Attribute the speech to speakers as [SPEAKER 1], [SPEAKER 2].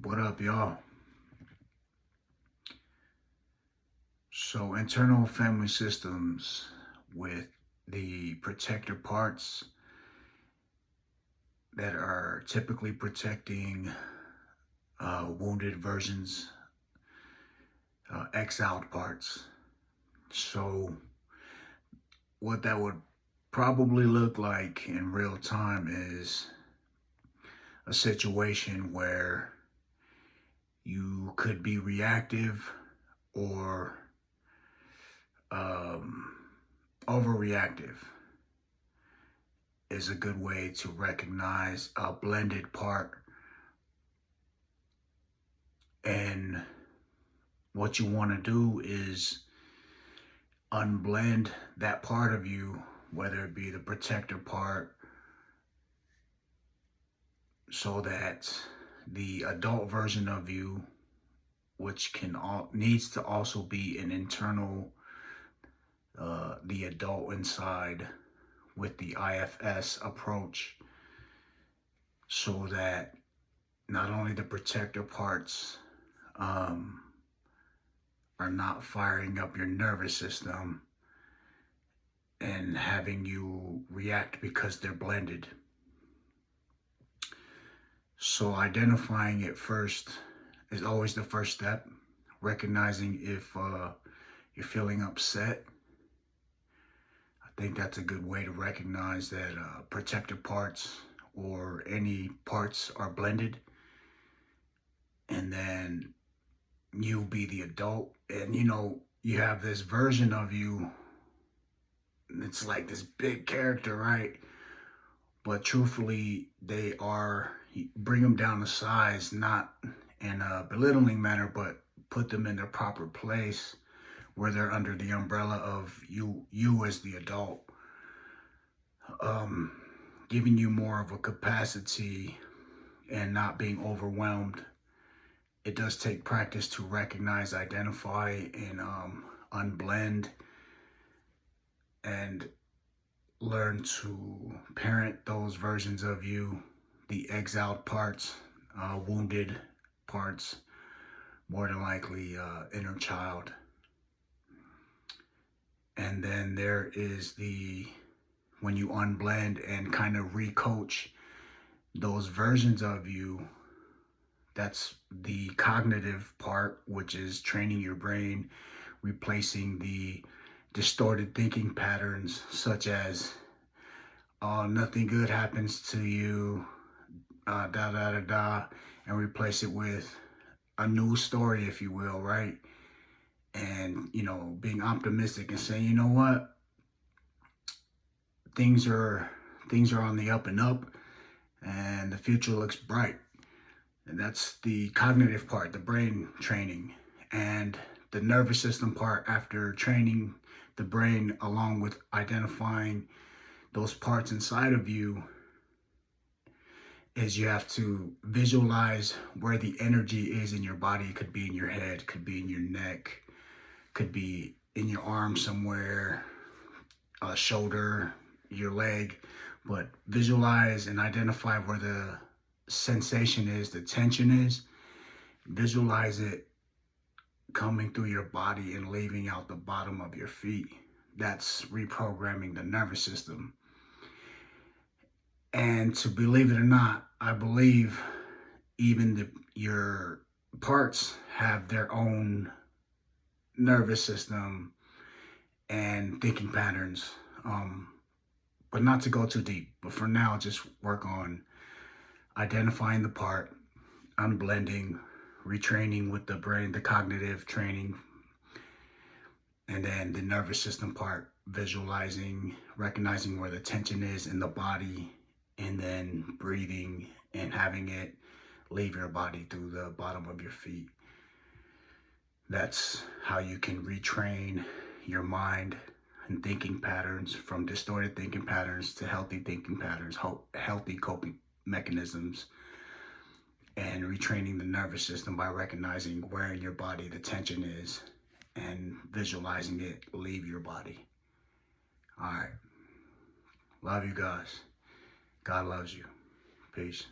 [SPEAKER 1] What up, y'all? So, internal family systems with the protector parts that are typically protecting wounded versions, exiled parts. So, what that would probably look like in real time is a situation where you could be reactive or um, overreactive is a good way to recognize a blended part. And what you want to do is unblend that part of you, whether it be the protector part, so that the adult version of you, which needs to also be an internal, the adult inside with the IFS approach, so that not only the protector parts um, are not firing up your nervous system and having you react because they're blended. So identifying it first is always the first step. Recognizing if you're feeling upset. I think that's a good way to recognize that protector parts or any parts are blended. And then you be the adult, and you have this version of you. It's like this big character, right? But truthfully, they are, bring them down to size, not in a belittling manner, but put them in their proper place where they're under the umbrella of you as the adult, um, giving you more of a capacity and not being overwhelmed. It does take practice to recognize, identify, and unblend and learn to parent those versions of you, the exiled parts, wounded parts, more than likely inner child. And then there is when you unblend and kind of recoach those versions of you, that's the cognitive part, which is training your brain, replacing the distorted thinking patterns such as, oh, nothing good happens to you, da da da da, and replace it with a new story, if you will, right? And being optimistic and saying, you know what, things are on the up and up, and the future looks bright. And that's the cognitive part, the brain training. And the nervous system part, after training the brain along with identifying those parts inside of you, is you have to visualize where the energy is in your body. It could be in your head, could be in your neck, could be in your arm somewhere, a shoulder, your leg, but visualize and identify where the sensation is, the tension is. Visualize it coming through your body and leaving out the bottom of your feet. That's reprogramming the nervous system. And to believe it or not, I believe even your parts have their own nervous system and thinking patterns. But not to go too deep. But for now, just work on identifying the part, unblending, retraining with the brain, the cognitive training, and then the nervous system part, visualizing, recognizing where the tension is in the body, and then breathing and having it leave your body through the bottom of your feet. That's how you can retrain your mind and thinking patterns, from distorted thinking patterns to healthy thinking patterns, healthy coping mechanisms, and retraining the nervous system by recognizing where in your body the tension is and visualizing it leave your body. All right. Love you guys. God loves you. Peace.